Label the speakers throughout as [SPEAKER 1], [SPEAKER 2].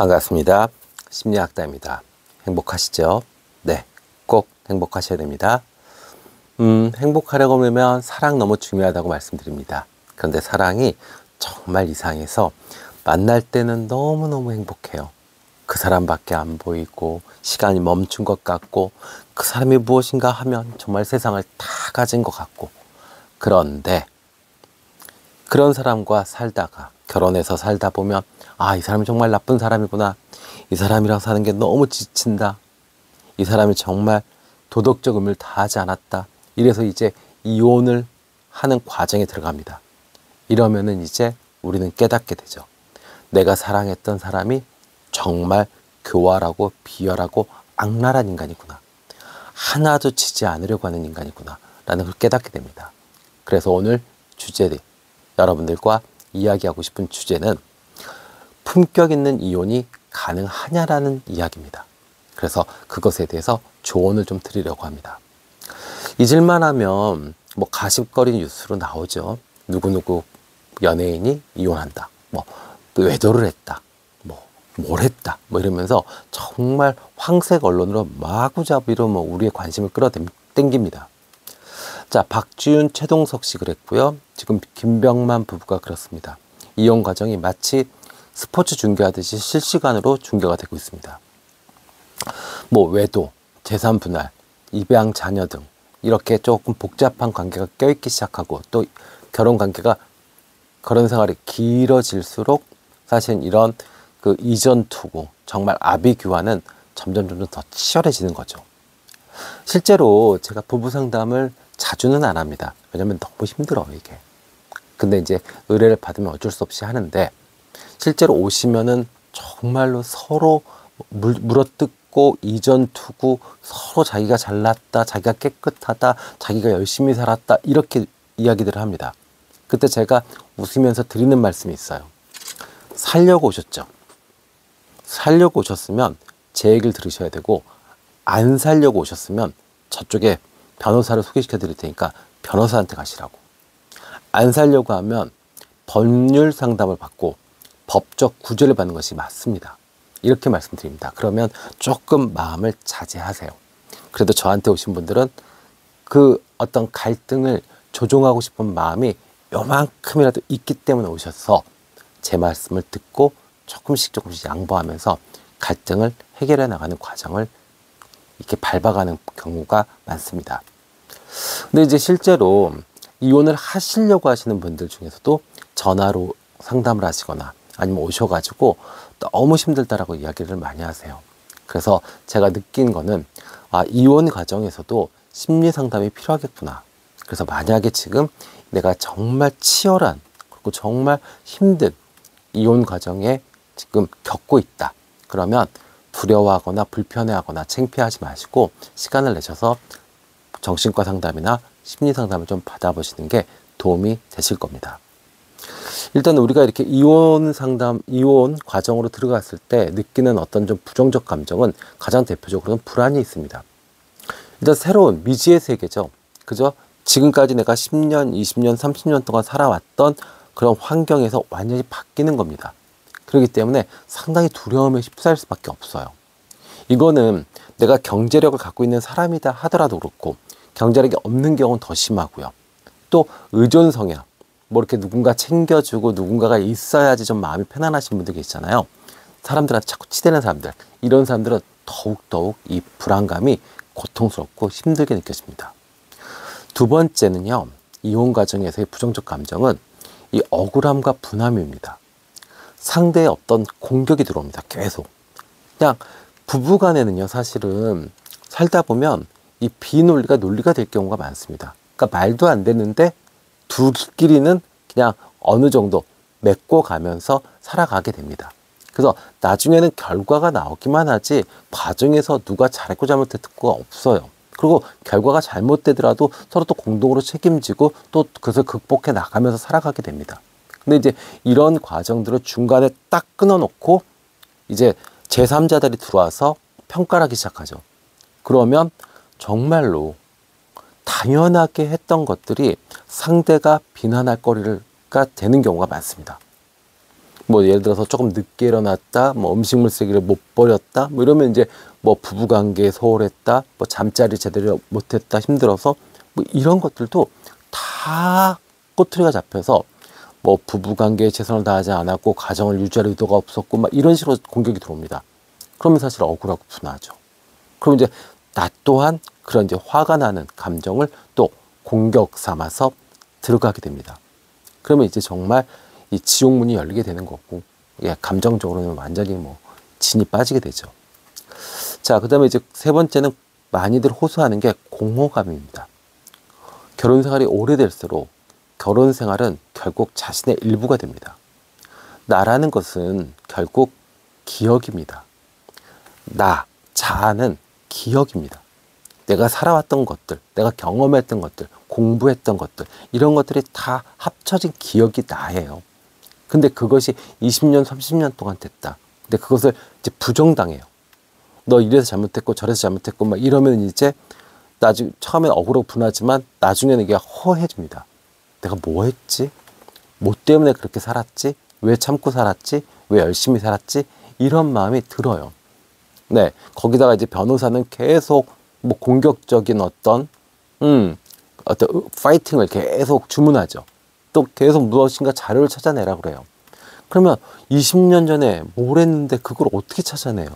[SPEAKER 1] 반갑습니다. 심리학자입니다. 행복하시죠? 네, 꼭 행복하셔야 됩니다. 행복하려고 하면 사랑 너무 중요하다고 말씀드립니다. 그런데 사랑이 정말 이상해서 만날 때는 너무너무 행복해요. 그 사람밖에 안 보이고 시간이 멈춘 것 같고 그 사람이 무엇인가 하면 정말 세상을 다 가진 것 같고, 그런데 그런 사람과 살다가 결혼해서 살다 보면 이 사람이 정말 나쁜 사람이구나. 이 사람이랑 사는 게 너무 지친다. 이 사람이 정말 도덕적 의무를 다하지 않았다. 이래서 이제 이혼을 하는 과정에 들어갑니다. 이러면은 이제 우리는 깨닫게 되죠. 내가 사랑했던 사람이 정말 교활하고 비열하고 악랄한 인간이구나. 하나도 지지 않으려고 하는 인간이구나 라는 걸 깨닫게 됩니다. 그래서 오늘 여러분들과 이야기하고 싶은 주제는 품격 있는 이혼이 가능하냐라는 이야기입니다. 그래서 그것에 대해서 조언을 좀 드리려고 합니다. 잊을만 하면 가십거리 뉴스로 나오죠. 누구누구 연예인이 이혼한다. 외도를 했다. 뭘 했다. 이러면서 정말 황색 언론으로 마구잡이로 우리의 관심을 끌어당깁니다. 자, 박지윤, 최동석 씨 그랬고요. 지금 김병만 부부가 그렇습니다. 이혼 과정이 마치 스포츠 중계하듯이 실시간으로 중계가 되고 있습니다. 외도, 재산 분할, 입양 자녀 등 이렇게 조금 복잡한 관계가 껴있기 시작하고, 또 결혼 관계가 결혼 생활이 길어질수록 사실 이런 그 이전 투구, 정말 아비 규환은 점점 더 치열해지는 거죠. 실제로 제가 부부 상담을 자주는 안 합니다. 왜냐면 너무 힘들어요, 이게. 근데 이제 의뢰를 받으면 어쩔 수 없이 하는데, 실제로 오시면은 정말로 서로 물어뜯고 이전 투구, 서로 자기가 잘났다, 자기가 깨끗하다, 자기가 열심히 살았다, 이렇게 이야기들을 합니다. 그때 제가 웃으면서 드리는 말씀이 있어요. 살려고 오셨죠? 살려고 오셨으면 제 얘기를 들으셔야 되고, 안 살려고 오셨으면 저쪽에 변호사를 소개시켜 드릴 테니까 변호사한테 가시라고. 안 살려고 하면 법률 상담을 받고 법적 구제를 받는 것이 맞습니다. 이렇게 말씀드립니다. 그러면 조금 마음을 자제하세요. 그래도 저한테 오신 분들은 그 어떤 갈등을 조정하고 싶은 마음이 요만큼이라도 있기 때문에 오셔서 제 말씀을 듣고 조금씩 양보하면서 갈등을 해결해 나가는 과정을 이렇게 밟아가는 경우가 많습니다. 근데 이제 실제로 이혼을 하시려고 하시는 분들 중에서도 전화로 상담을 하시거나 아니면 오셔가지고 너무 힘들다라고 이야기를 많이 하세요. 그래서 제가 느낀 거는 이혼 과정에서도 심리 상담이 필요하겠구나. 그래서 만약에 지금 내가 정말 치열한, 그리고 정말 힘든 이혼 과정에 지금 겪고 있다. 그러면 두려워하거나 불편해하거나 창피하지 마시고 시간을 내셔서 정신과 상담이나 심리 상담을 좀 받아보시는 게 도움이 되실 겁니다. 일단 우리가 이렇게 이혼 과정으로 들어갔을 때 느끼는 어떤 좀 부정적 감정은 가장 대표적으로는 불안이 있습니다. 일단 새로운 미지의 세계죠. 그죠? 지금까지 내가 10년, 20년, 30년 동안 살아왔던 그런 환경에서 완전히 바뀌는 겁니다. 그렇기 때문에 상당히 두려움에 휩싸일 수밖에 없어요. 이거는 내가 경제력을 갖고 있는 사람이다 하더라도 그렇고, 경제력이 없는 경우는 더 심하고요. 또 의존 성향, 이렇게 누군가 챙겨주고 누군가가 있어야지 좀 마음이 편안하신 분들 계시잖아요. 사람들한테 자꾸 치대는 사람들, 이런 사람들은 더욱 이 불안감이 고통스럽고 힘들게 느껴집니다. 두 번째는요, 이혼 과정에서의 부정적 감정은 이 억울함과 분함입니다. 상대의 어떤 공격이 들어옵니다. 계속. 그냥 부부간에는요, 사실은 살다 보면 이 비논리가 논리가 될 경우가 많습니다. 그러니까 말도 안 되는데 둘끼리는 그냥 어느 정도 맺고 가면서 살아가게 됩니다. 그래서 나중에는 결과가 나오기만 하지 과정에서 누가 잘했고 잘못했고가 없어요. 그리고 결과가 잘못되더라도 서로 또 공동으로 책임지고 또 그것을 극복해 나가면서 살아가게 됩니다. 근데 이제 이런 과정들을 중간에 딱 끊어놓고 이제 제3자들이 들어와서 평가를 하기 시작하죠. 그러면 정말로 당연하게 했던 것들이 상대가 비난할 거리가 되는 경우가 많습니다. 뭐 예를 들어서 조금 늦게 일어났다, 뭐 음식물 쓰기를 못 버렸다, 뭐 이러면 이제 뭐 부부관계에 소홀했다, 뭐 잠자리 제대로 못했다, 힘들어서 뭐 이런 것들도 다 꼬투리가 잡혀서 뭐 부부관계에 최선을 다하지 않았고 가정을 유지할 의도가 없었고 막 이런 식으로 공격이 들어옵니다. 그러면 사실 억울하고 분하죠. 그럼 이제 나 또한 그런 이제 화가 나는 감정을 또 공격 삼아서 들어가게 됩니다. 그러면 이제 정말 이 지옥문이 열리게 되는 거고, 예, 감정적으로는 완전히 뭐 진이 빠지게 되죠. 자, 그 다음에 이제 세 번째는 많이들 호소하는 게 공허감입니다. 결혼 생활이 오래될수록 결혼 생활은 결국 자신의 일부가 됩니다. 나라는 것은 결국 기억입니다. 나, 자아는 기억입니다. 내가 살아왔던 것들, 내가 경험했던 것들, 공부했던 것들, 이런 것들이 다 합쳐진 기억이 나예요. 근데 그것이 20년, 30년 동안 됐다. 근데 그것을 이제 부정당해요. 너 이래서 잘못했고 저래서 잘못했고 막 이러면 이제 나중에 처음엔 억울하고 분하지만 나중에는 이게 허해집니다. 내가 뭐 했지? 뭐 때문에 그렇게 살았지? 왜 참고 살았지? 왜 열심히 살았지? 이런 마음이 들어요. 네, 거기다가 이제 변호사는 계속 뭐 공격적인 어떤 파이팅을 계속 주문하죠. 또 계속 무엇인가 자료를 찾아내라 그래요. 그러면 20년 전에 뭘 했는데 그걸 어떻게 찾아내요?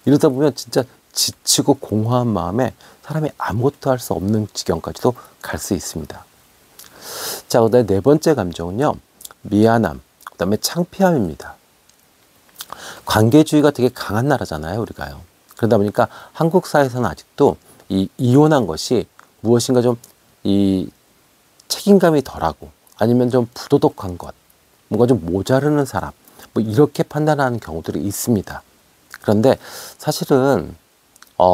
[SPEAKER 1] 이러다 보면 진짜 지치고 공허한 마음에 사람이 아무것도 할 수 없는 지경까지도 갈 수 있습니다. 자, 그다음에 네 번째 감정은요, 미안함, 그다음에 창피함입니다. 관계주의가 되게 강한 나라잖아요, 우리가요. 그러다 보니까 한국 사회에서는 아직도 이 이혼한 것이 무엇인가 좀 이 책임감이 덜하고 아니면 좀 부도덕한 것, 뭔가 좀 모자르는 사람, 뭐 이렇게 판단하는 경우들이 있습니다. 그런데 사실은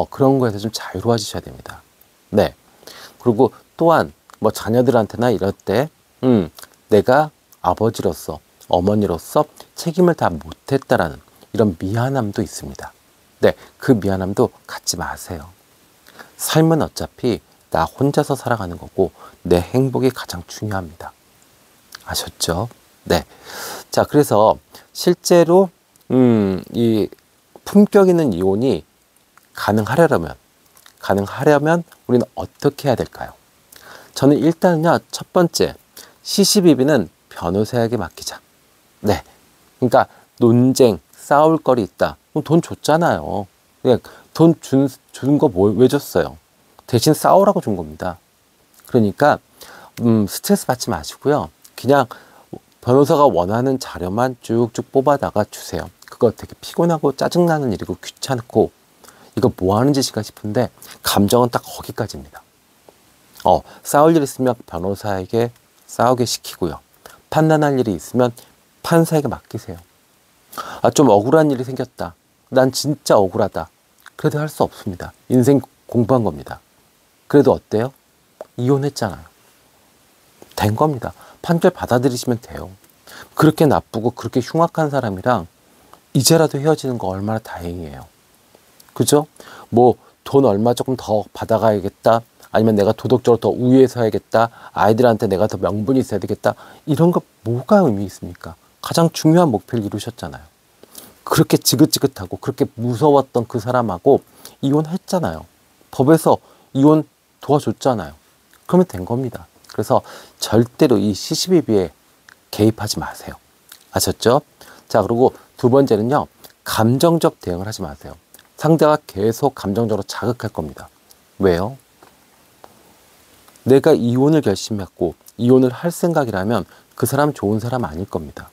[SPEAKER 1] 그런 거에서 좀 자유로워지셔야 됩니다. 네. 그리고 또한 뭐 자녀들한테나 이럴 때 내가 아버지로서 어머니로서 책임을 다 못했다라는 이런 미안함도 있습니다. 네, 그 미안함도 갖지 마세요. 삶은 어차피 나 혼자서 살아가는 거고 내 행복이 가장 중요합니다. 아셨죠? 네. 자, 그래서 실제로 이 품격 있는 이혼이 가능하려면 우리는 어떻게 해야 될까요? 저는 일단은요, 첫 번째, 시시비비는 변호사에게 맡기자. 네. 그러니까 논쟁, 싸울 거리 있다. 그럼 돈 줬잖아요. 그냥 돈 준 거 왜 줬어요? 대신 싸우라고 준 겁니다. 그러니까 스트레스 받지 마시고요. 그냥 변호사가 원하는 자료만 쭉쭉 뽑아다가 주세요. 그거 되게 피곤하고 짜증나는 일이고 귀찮고 이거 뭐 하는 짓인가 싶은데 감정은 딱 거기까지입니다. 싸울 일 있으면 변호사에게 싸우게 시키고요. 판단할 일이 있으면 판사에게 맡기세요. 좀 억울한 일이 생겼다. 난 진짜 억울하다. 그래도 할 수 없습니다. 인생 공부한 겁니다. 그래도 어때요? 이혼했잖아요. 된 겁니다. 판결 받아들이시면 돼요. 그렇게 나쁘고 그렇게 흉악한 사람이랑 이제라도 헤어지는 거 얼마나 다행이에요. 그죠? 뭐 돈 얼마 조금 더 받아가야겠다. 아니면 내가 도덕적으로 더 우위에 서야겠다. 아이들한테 내가 더 명분이 있어야 되겠다. 이런 거 뭐가 의미 있습니까? 가장 중요한 목표를 이루셨잖아요. 그렇게 지긋지긋하고 그렇게 무서웠던 그 사람하고 이혼했잖아요. 법에서 이혼 도와줬잖아요. 그러면 된 겁니다. 그래서 절대로 이 시시비비에 개입하지 마세요. 아셨죠? 자, 그리고 두 번째는요, 감정적 대응을 하지 마세요. 상대가 계속 감정적으로 자극할 겁니다. 왜요? 내가 이혼을 결심했고 이혼을 할 생각이라면 그 사람 좋은 사람 아닐 겁니다.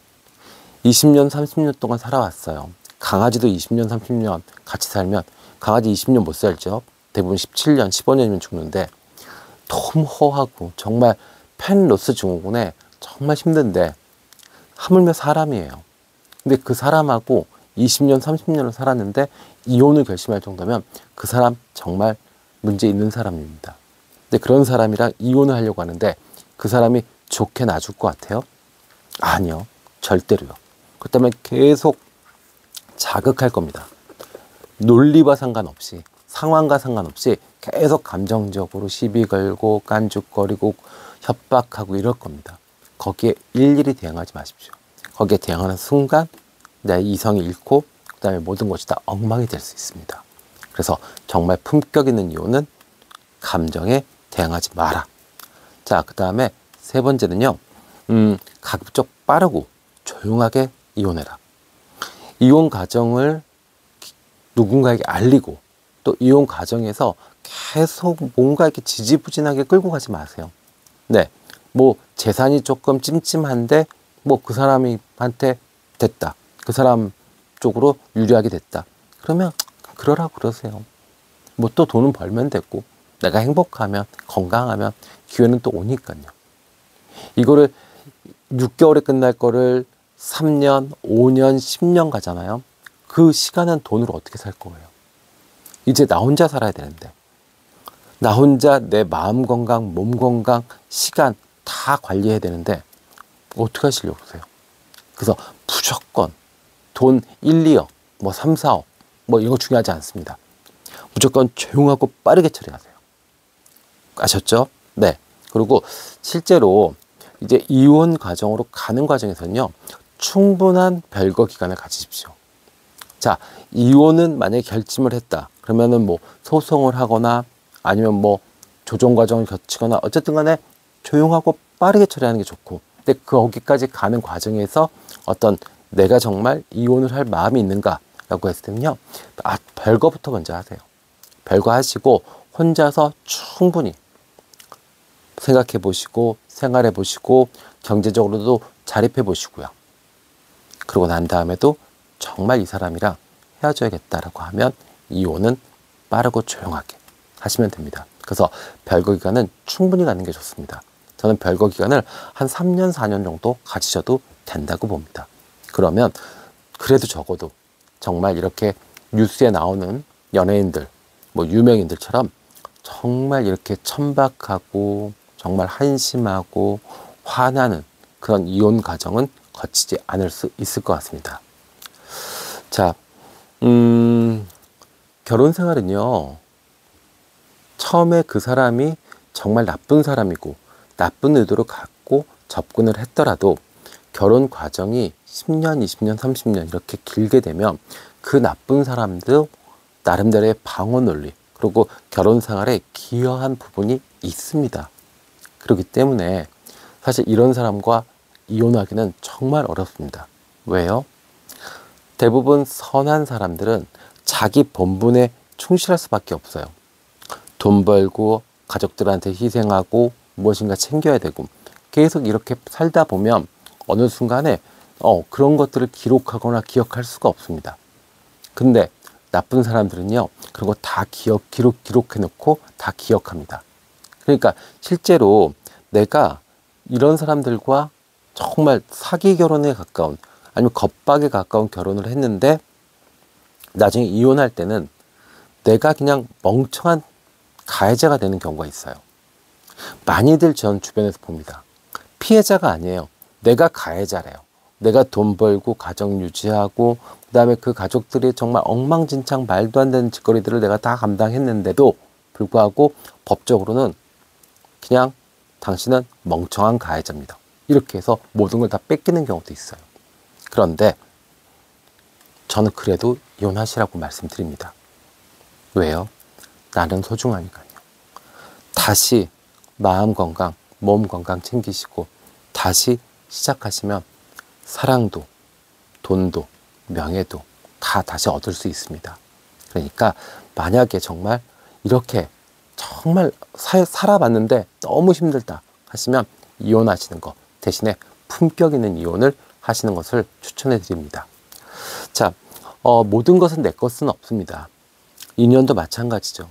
[SPEAKER 1] 20년, 30년 동안 살아왔어요. 강아지도 20년, 30년 같이 살면 강아지 20년 못 살죠. 대부분 17년, 15년이면 죽는데 너무 허하고 정말 펜로스 증후군에 정말 힘든데 하물며 사람이에요. 근데 그 사람하고 20년, 30년을 살았는데 이혼을 결심할 정도면 그 사람 정말 문제 있는 사람입니다. 근데 그런 사람이랑 이혼을 하려고 하는데 그 사람이 좋게 놔줄 것 같아요? 아니요. 절대로요. 그렇기 때문에 계속 자극할 겁니다. 논리와 상관없이, 상황과 상관없이 계속 감정적으로 시비 걸고 깐죽거리고 협박하고 이럴 겁니다. 거기에 일일이 대응하지 마십시오. 거기에 대항하는 순간 내 이성이 잃고 그 다음에 모든 것이 다 엉망이 될 수 있습니다. 그래서 정말 품격 있는 이혼은 감정에 대항하지 마라. 자, 그 다음에 세 번째는요, 가급적 빠르고 조용하게 이혼해라. 이혼 과정을 누군가에게 알리고 또 이혼 과정에서 계속 뭔가 이렇게 지지부진하게 끌고 가지 마세요. 네, 뭐 재산이 조금 찜찜한데 뭐 그 사람한테 됐다. 그 사람 쪽으로 유리하게 됐다. 그러면 그러라고 그러세요. 뭐 또 돈은 벌면 됐고 내가 행복하면 건강하면 기회는 또 오니까요. 이거를 6개월에 끝날 거를 3년, 5년, 10년 가잖아요. 그 시간은 돈으로 어떻게 살 거예요? 이제 나 혼자 살아야 되는데 나 혼자 내 마음 건강, 몸 건강, 시간 다 관리해야 되는데 어떻게 하시려고 그러세요? 그래서 무조건 돈 1, 2억, 뭐 3, 4억 뭐 이런 거 중요하지 않습니다. 무조건 조용하고 빠르게 처리하세요. 아셨죠? 네. 그리고 실제로 이제 이혼 과정으로 가는 과정에서는요, 충분한 별거 기간을 가지십시오. 자, 이혼은 만약에 결심을 했다. 그러면은 뭐 소송을 하거나 아니면 뭐 조정 과정을 거치거나 어쨌든 간에 조용하고 빠르게 처리하는 게 좋고, 근데 거기까지 가는 과정에서 어떤 내가 정말 이혼을 할 마음이 있는가라고 했을 때는요, 별거부터 먼저 하세요. 별거 하시고 혼자서 충분히 생각해 보시고 생활해 보시고 경제적으로도 자립해 보시고요. 그러고 난 다음에도 정말 이 사람이랑 헤어져야겠다라고 하면 이혼은 빠르고 조용하게 하시면 됩니다. 그래서 별거 기간은 충분히 갖는 게 좋습니다. 저는 별거 기간을 한 3년, 4년 정도 가지셔도 된다고 봅니다. 그러면 그래도 적어도 정말 이렇게 뉴스에 나오는 연예인들, 뭐 유명인들처럼 정말 이렇게 천박하고 정말 한심하고 화나는 그런 이혼 과정은 거치지 않을 수 있을 것 같습니다. 자, 결혼 생활은요, 처음에 그 사람이 정말 나쁜 사람이고 나쁜 의도를 갖고 접근을 했더라도 결혼 과정이 10년, 20년, 30년 이렇게 길게 되면 그 나쁜 사람도 나름대로의 방어 논리, 그리고 결혼 생활에 기여한 부분이 있습니다. 그렇기 때문에 사실 이런 사람과 이혼하기는 정말 어렵습니다. 왜요? 대부분 선한 사람들은 자기 본분에 충실할 수밖에 없어요. 돈 벌고 가족들한테 희생하고 무엇인가 챙겨야 되고 계속 이렇게 살다 보면 어느 순간에 그런 것들을 기록하거나 기억할 수가 없습니다. 근데 나쁜 사람들은요, 그런 거 다 기록해 놓고 다 기억합니다. 그러니까 실제로 내가 이런 사람들과 정말 사기 결혼에 가까운 아니면 겁박에 가까운 결혼을 했는데 나중에 이혼할 때는 내가 그냥 멍청한 가해자가 되는 경우가 있어요. 많이들 전 주변에서 봅니다. 피해자가 아니에요. 내가 가해자래요. 내가 돈 벌고 가정 유지하고 그다음에 그 가족들이 정말 엉망진창 말도 안 되는 짓거리들을 내가 다 감당했는데도 불구하고 법적으로는 그냥 당신은 멍청한 가해자입니다. 이렇게 해서 모든 걸 다 뺏기는 경우도 있어요. 그런데 저는 그래도 이혼하시라고 말씀드립니다. 왜요? 나는 소중하니까요. 다시 마음 건강, 몸 건강 챙기시고 다시 시작하시면 사랑도, 돈도, 명예도 다 다시 얻을 수 있습니다. 그러니까 만약에 정말 이렇게 정말 살아봤는데 너무 힘들다 하시면 이혼하시는 거 대신에 품격 있는 이혼을 하시는 것을 추천해 드립니다. 자, 모든 것은 내 것은 없습니다. 인연도 마찬가지죠.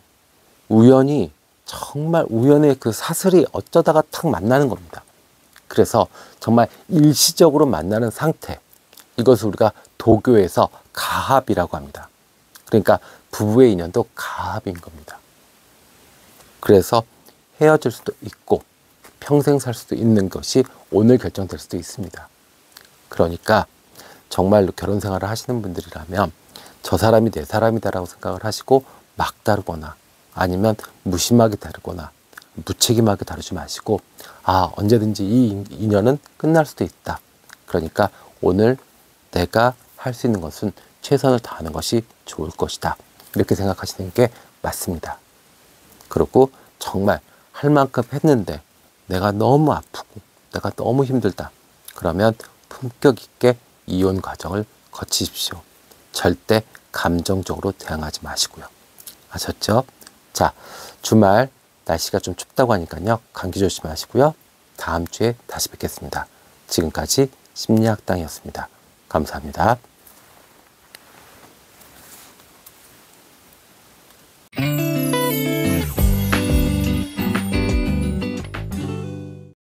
[SPEAKER 1] 우연히 정말 우연의 그 사슬이 어쩌다가 탁 만나는 겁니다. 그래서 정말 일시적으로 만나는 상태, 이것을 우리가 도교에서 가합이라고 합니다. 그러니까 부부의 인연도 가합인 겁니다. 그래서 헤어질 수도 있고 평생 살 수도 있는 것이 오늘 결정될 수도 있습니다. 그러니까 정말로 결혼 생활을 하시는 분들이라면 저 사람이 내 사람이다라고 생각을 하시고 막 다루거나 아니면 무심하게 다루거나 무책임하게 다루지 마시고 언제든지 이 인연은 끝날 수도 있다. 그러니까 오늘 내가 할 수 있는 것은 최선을 다하는 것이 좋을 것이다. 이렇게 생각하시는 게 맞습니다. 그리고 정말 할 만큼 했는데 내가 너무 아프고 내가 너무 힘들다. 그러면 품격 있게 이혼 과정을 거치십시오. 절대 감정적으로 대응하지 마시고요. 아셨죠? 자, 주말 날씨가 좀 춥다고 하니까요. 감기 조심하시고요. 다음 주에 다시 뵙겠습니다. 지금까지 심리학당이었습니다. 감사합니다.